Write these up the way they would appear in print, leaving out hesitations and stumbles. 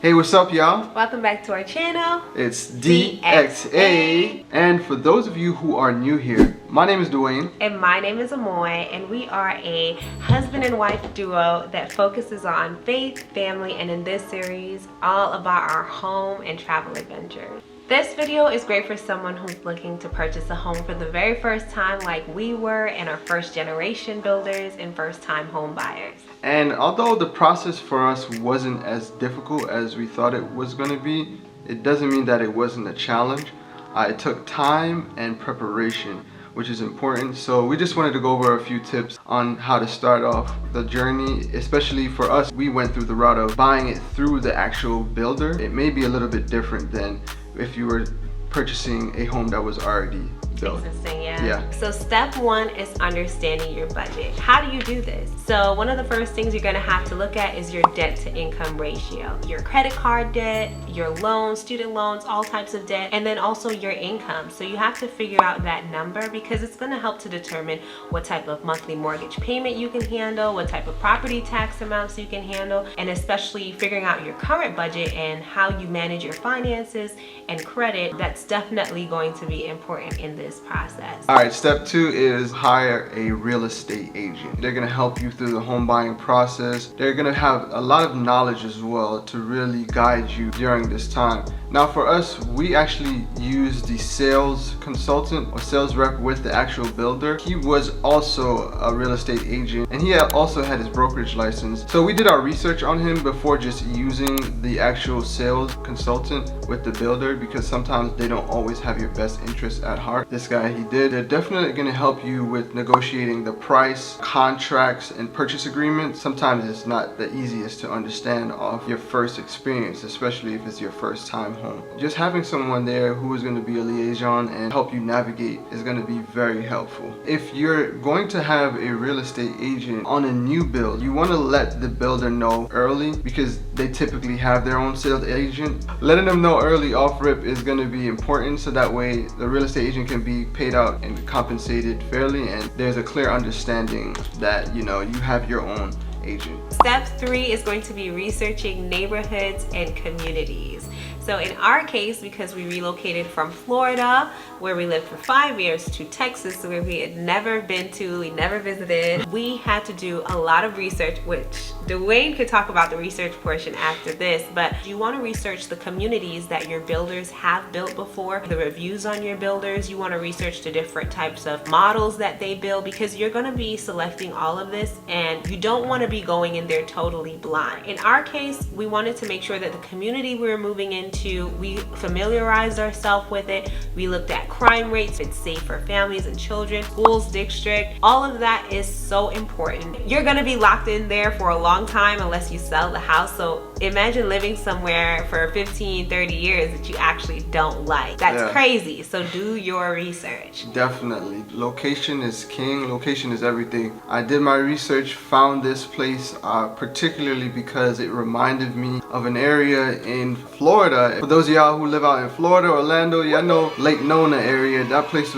Hey, what's up, y'all? Welcome back to our channel. It's DXA. And for those of you who are new here, my name is Dwayne. And my name is Ammoy, and we are a husband and wife duo that focuses on faith, family, and in this series, all about our home and travel adventures. This video is great for someone who's looking to purchase a home for the very first time like we were, and are first generation builders and first time home buyers. And although the process for us wasn't as difficult as we thought it was going to be, it doesn't mean that it wasn't a challenge. It took time and preparation, which is important. So we just wanted to go over a few tips on how to start off the journey. Especially for us, we went through the route of buying it through the actual builder. It may be a little bit different than if you were purchasing a home that was already built. Existing, yeah. So step one is understanding your budget. How do you do this? So one of the first things you're going to have to look at is your debt to income ratio. Your credit card debt, your loans, student loans, all types of debt, and then also your income. So you have to figure out that number because it's going to help to determine what type of monthly mortgage payment you can handle, what type of property tax amounts you can handle, and especially figuring out your current budget and how you manage your finances and credit. That's definitely going to be important in this process. All right, step two is hire a real estate agent. They're gonna help you through the home buying process. They're gonna have a lot of knowledge as well to really guide you during this time. Now for us, we actually used the sales consultant or sales rep with the actual builder. He was also a real estate agent, and he also had his brokerage license. So we did our research on him before just using the actual sales consultant with the builder, because sometimes they don't always have your best interest at heart. This guy, he did. They're definitely going to help you with negotiating the price, contracts, and purchase agreements. Sometimes it's not the easiest to understand off your first experience, especially if it's your first time home. Just having someone there who is going to be a liaison and help you navigate is going to be very helpful. If you're going to have a real estate agent on a new build, you want to let the builder know early, because they typically have their own sales agent. Letting them know early off rip is going to be important, so that way the real estate agent can be paid out and compensated fairly, and there's a clear understanding that you have your own agent. Step three is going to be researching neighborhoods and communities. So in our case, because we relocated from Florida, where we lived for 5 years, to Texas, where we had never been to, we never visited, we had to do a lot of research, which Dwayne could talk about the research portion after this, but you want to research the communities that your builders have built before, the reviews on your builders. You want to research the different types of models that they build, because you're going to be selecting all of this and you don't want to be going in there totally blind. In our case, we wanted to make sure that the community we were moving into, we familiarized ourselves with it. We looked at crime rates, it's safe for families and children, schools district. All of that is so important. You're going to be locked in there for a long time unless you sell the house. So imagine living somewhere for 15, 30 years that you actually don't like. That's crazy. So do your research. Definitely. Location is king. Location is everything. I did my research, found this place particularly because it reminded me of an area in Florida. For those of y'all who live out in Florida, Orlando, y'all know Lake Nona area. That place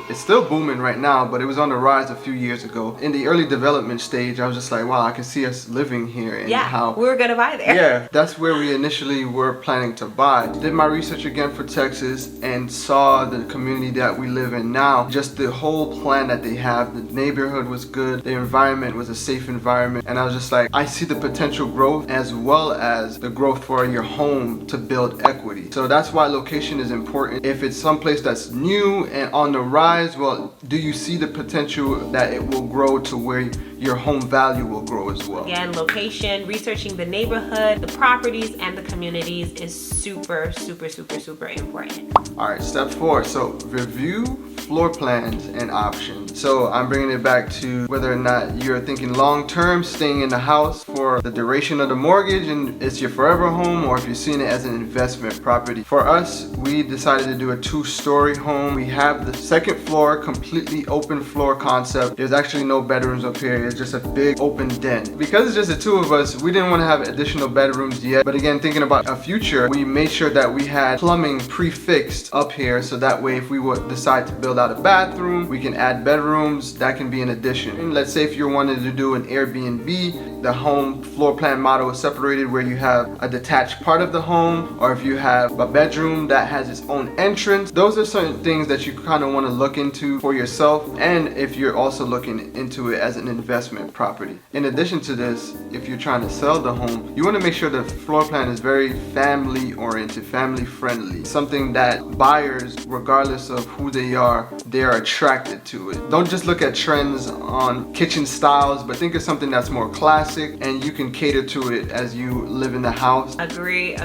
it's still booming right now, but it was on the rise a few years ago. In the early development stage, I was just like, wow, I can see us living here. And how we were gonna buy there. Yeah, that's where we initially were planning to buy. Did my research again for Texas and saw the community that we live in now. Just the whole plan that they have. The neighborhood was good. The environment was a safe environment. And I was just like, I see the potential growth as well as the growth for your home to build equity. So that's why location is important. If it's someplace that's new and on the rise, well, do you see the potential that it will grow to where your home value will grow as well? Again, location, researching the neighborhood, the properties, and the communities is super, super, super, super important. All right, step four. So review floor plans and options. So I'm bringing it back to whether or not you're thinking long-term, staying in the house for the duration of the mortgage and it's your forever home, or if you're seeing it as an investment property. For us, we decided to do a 2-story home. We have the second floor, completely open floor concept. There's actually no bedrooms up here. It's just a big open den. Because it's just the two of us, we didn't want to have additional bedrooms yet. But again, thinking about a future, we made sure that we had plumbing pre-fixed up here, so that way if we would decide to build build out a bathroom, we can add bedrooms, that can be an addition. And let's say if you're wanting to do an Airbnb, the home floor plan model is separated where you have a detached part of the home, or if you have a bedroom that has its own entrance. Those are certain things that you kind of want to look into for yourself, and if you're also looking into it as an investment property. In addition to this, if you're trying to sell the home, you want to make sure the floor plan is very family oriented, family friendly, something that buyers, regardless of who they are attracted to it. Don't just look at trends on kitchen styles, but think of something that's more classic and you can cater to it as you live in the house. Agree.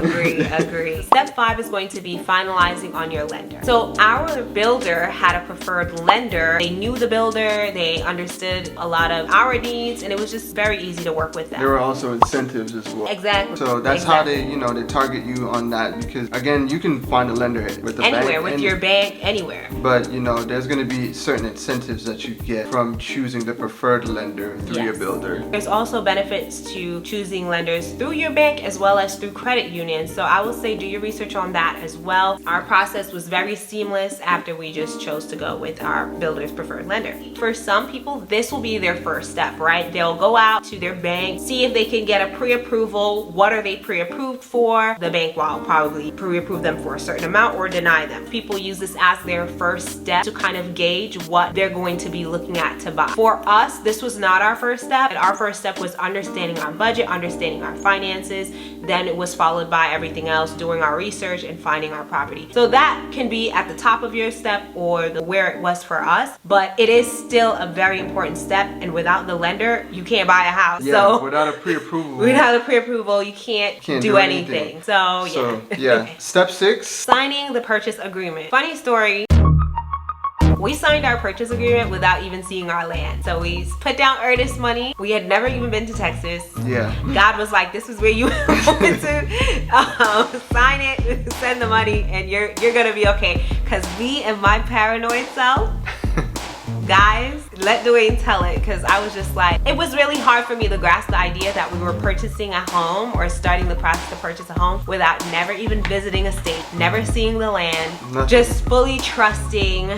Step 5 is going to be finalizing on your lender. So our builder had a preferred lender. They knew the builder, they understood a lot of our needs, and it was just very easy to work with them. There were also incentives as well. Exactly. So that's how they, they target you on that, because again, you can find a lender with the anywhere, bank, with your bank, anywhere. But there's going to be certain incentives that you get from choosing the preferred lender through your builder. There's also benefits to choosing lenders through your bank as well as through credit unions. So I will say do your research on that as well. Our process was very seamless after we just chose to go with our builder's preferred lender. For some people, this will be their first step, right? They'll go out to their bank, see if they can get a pre-approval. What are they pre-approved for? The bank will probably pre-approve them for a certain amount or deny them. People use this as their first step to kind of gauge what they're going to be looking at to buy. For us, this was not our first step. Our first step was understanding our budget, understanding our finances. Then it was followed by everything else, doing our research and finding our property. So that can be at the top of your step or where it was for us, but it is still a very important step, and without the lender, you can't buy a house. Yeah, so without a pre-approval. Without a pre-approval, you can't do anything. So yeah. Step 6. Signing the purchase agreement. Funny story. We signed our purchase agreement without even seeing our land. So we put down earnest money. We had never even been to Texas. Yeah. God was like, this is where you want to sign it, send the money, and you're gonna be okay. Cause me and my paranoid self, guys, let Dwayne tell it, because I was just like, it was really hard for me to grasp the idea that we were purchasing a home or starting the process to purchase a home without never even visiting a state, never seeing the land, just fully trusting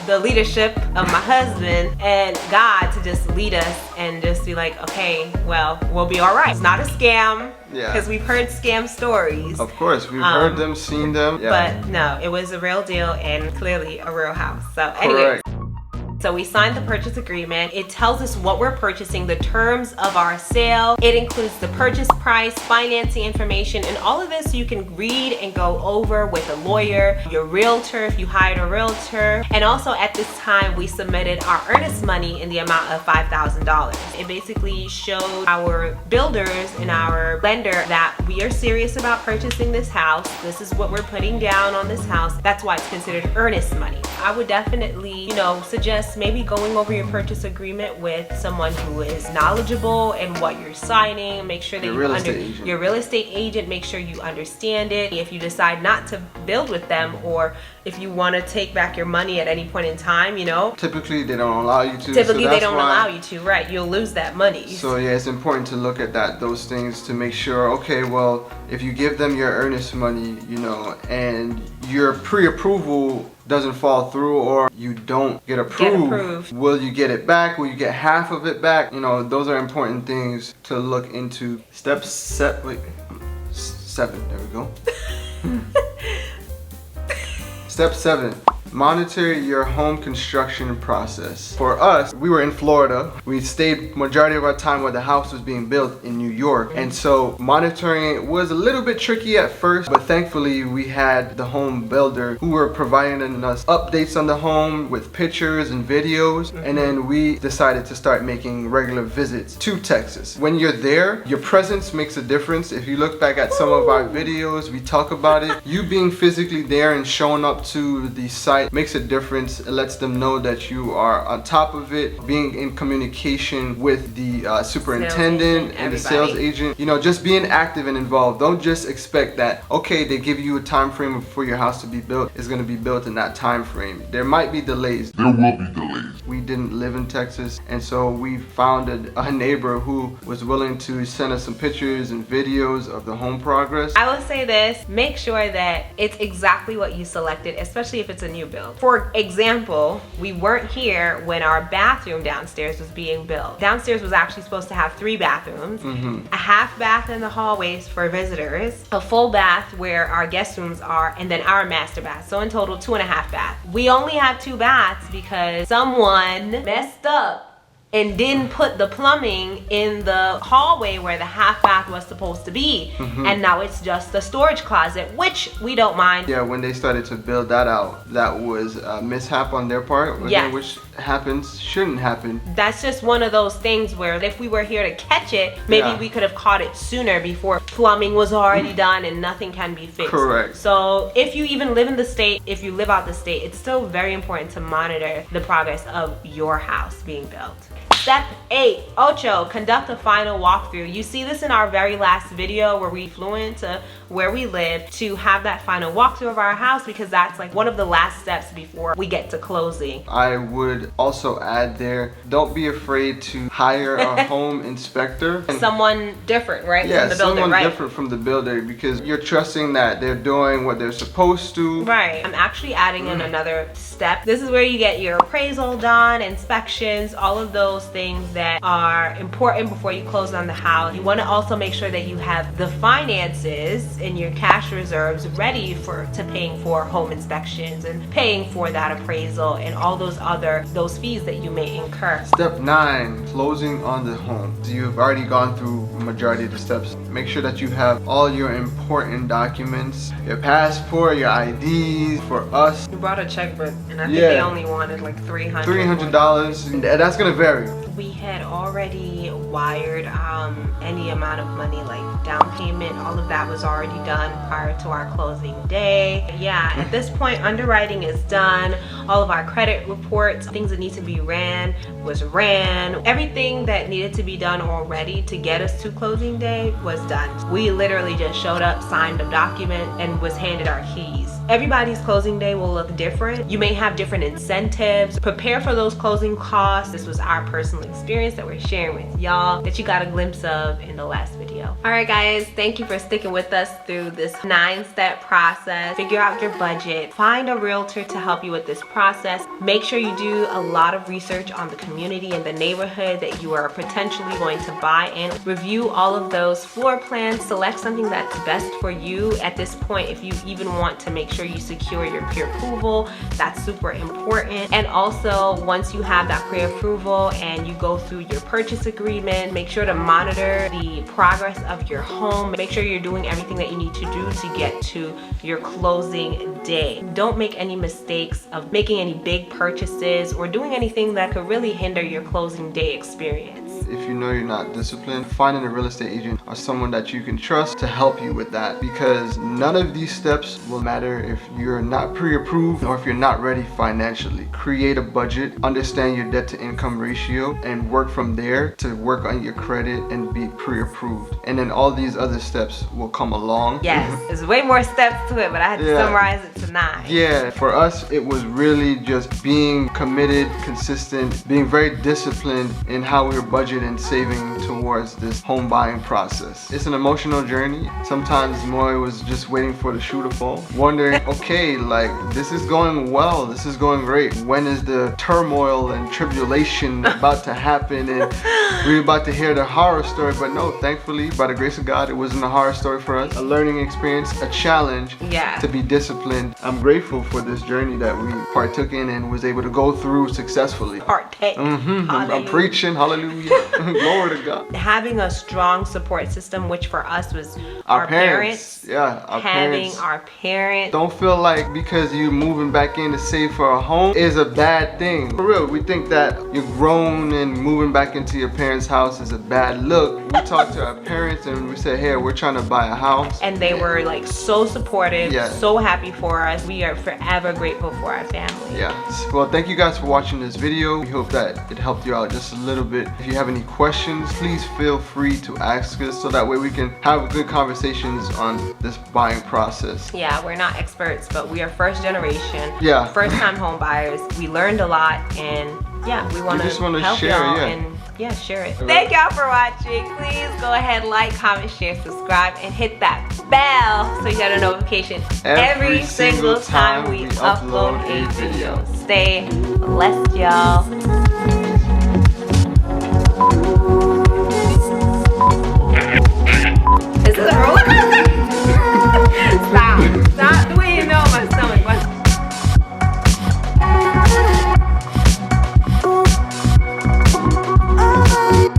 the leadership of my husband and God to just lead us and just be like, okay, well, we'll be all right. It's not a scam. Yeah. Because we've heard scam stories. Of course, we've heard them, seen them. Yeah. But no, it was a real deal and clearly a real house. So anyway. So we signed the purchase agreement. It tells us what we're purchasing, the terms of our sale. It includes the purchase price, financing information, and all of this you can read and go over with a lawyer, your realtor if you hired a realtor. And also at this time, we submitted our earnest money in the amount of $5,000. It basically showed our builders and our lender that we are serious about purchasing this house. This is what we're putting down on this house. That's why it's considered earnest money. I would definitely, suggest maybe going over your purchase agreement with someone who is knowledgeable in what you're signing. Make sure that your real estate agent, make sure you understand it. If you decide not to build with them, or if you want to take back your money at any point in time, typically they don't allow you to. Typically they don't allow you to, right? You'll lose that money. So yeah, it's important to look at those things to make sure, okay, well, if you give them your earnest money, and your pre-approval doesn't fall through, or you don't get approved, will you get it back? Will you get half of it back? Those are important things to look into. Step 7, there we go. Step 7. Monitor your home construction process. For us, we were in Florida. We stayed majority of our time where the house was being built in New York. And so monitoring it was a little bit tricky at first, but thankfully we had the home builder who were providing us updates on the home with pictures and videos. And then we decided to start making regular visits to Texas. When you're there, your presence makes a difference. If you look back at some of our videos, we talk about it. You being physically there and showing up to the site makes a difference. It lets them know that you are on top of it, being in communication with the superintendent and the sales agent. Just being active and involved. Don't just expect that, okay, they give you a time frame for your house to be built. It's going to be built in that time frame. There might be delays. There will be delays. We didn't live in Texas, and so we found a neighbor who was willing to send us some pictures and videos of the home progress. I will say this, make sure that it's exactly what you selected, especially if it's a new being built. For example, we weren't here when our bathroom downstairs was being built. Downstairs was actually supposed to have 3 bathrooms, a half bath in the hallways for visitors, a full bath where our guest rooms are, and then our master bath. So in total, 2.5 baths. We only have 2 baths because someone messed up and didn't put the plumbing in the hallway where the half bath was supposed to be. And now it's just a storage closet, which we don't mind. Yeah, when they started to build that out, that was a mishap on their part, Yes. which happens, shouldn't happen. That's just one of those things where if we were here to catch it, maybe we could have caught it sooner before plumbing was already done and nothing can be fixed. Correct. So if you even live in the state, if you live out the state, it's still very important to monitor the progress of your house being built. Step 8, Ocho, conduct a final walkthrough. You see this in our very last video where we flew into where we live to have that final walkthrough of our house, because that's like one of the last steps before we get to closing. I would also add there, don't be afraid to hire a home inspector. Someone different, right? Yeah, from the builder, someone right? different from the builder, because you're trusting that they're doing what they're supposed to. Right. I'm actually adding in another step. This is where you get your appraisal done, inspections, all of those things that are important before you close on the house. You want to also make sure that you have the finances and your cash reserves ready to paying for home inspections and paying for that appraisal and all those fees that you may incur. Step 9, closing on the home. So you've already gone through the majority of the steps. Make sure that you have all your important documents, your passport, your IDs. For us, We brought a checkbook and I think they only wanted like $300, and that's gonna vary. We had already wired any amount of money, like down payment, all of that was already done prior to our closing day. Yeah, at this point, underwriting is done. All of our credit reports, things that need to be ran, was ran. Everything that needed to be done already to get us to closing day was done. We literally just showed up, signed a document, and was handed our keys. Everybody's closing day will look different. You may have different incentives. Prepare for those closing costs. This was our personal experience that we're sharing with y'all that you got a glimpse of in the last video. All right, guys, thank you for sticking with us through this 9-step process. Figure out your budget. Find a realtor to help you with this process. Make sure you do a lot of research on the community and the neighborhood that you are potentially going to buy in. Review all of those floor plans. Select something that's best for you at this point. If you even want to make sure you secure your pre-approval, that's super important. And also, once you have that pre-approval and you go through your purchase agreement, make sure to monitor the progress of your home. Make sure you're doing everything that you need to do to get to your closing day. Don't make any mistakes of making any big purchases or doing anything that could really hinder your closing day experience. If you know you're not disciplined, finding a real estate agent or someone that you can trust to help you with that, because none of these steps will matter if you're not pre-approved or if you're not ready financially. Create a budget, understand your debt to income ratio, and work from there to work on your credit and be pre-approved. And then all these other steps will come along. Yes, there's way more steps to it, but I had to summarize it to 9. Yeah, for us, it was really just being committed, consistent, being very disciplined in how we were budgeting and saving towards this home buying process. It's an emotional journey. Sometimes Moy was just waiting for the shoe to fall, wondering, okay, like, this is going well, this is going great. When is the turmoil and tribulation about to happen? And we're about to hear the horror story, but no, thankfully, by the grace of God, it wasn't a horror story for us. A learning experience, a challenge to be disciplined. I'm grateful for this journey that we partook in and was able to go through successfully. Partake. I'm preaching, hallelujah. Glory to God. Having a strong support system, which for us was our parents. Yeah, our having parents. our parents. Don't feel like because you're moving back in to save for a home is a bad thing. For real, we think that you're grown and moving back into your parents' house is a bad look. We talked to our parents and we said, hey, we're trying to buy a house. And they were like so supportive, so happy for us. We are forever grateful for our family. Yeah. Well, thank you guys for watching this video. We hope that it helped you out just a little bit. If you have any questions, please feel free to ask us so that way we can have good conversations on this buying process. Yeah, we're not experts, but we are first generation. Yeah. First time home buyers. We learned a lot, and yeah, we want to help share, y'all and Yeah, share it. Thank y'all for watching. Please go ahead, like, comment, share, subscribe, and hit that bell so you get a notification every single time we upload a video. Stay blessed, y'all.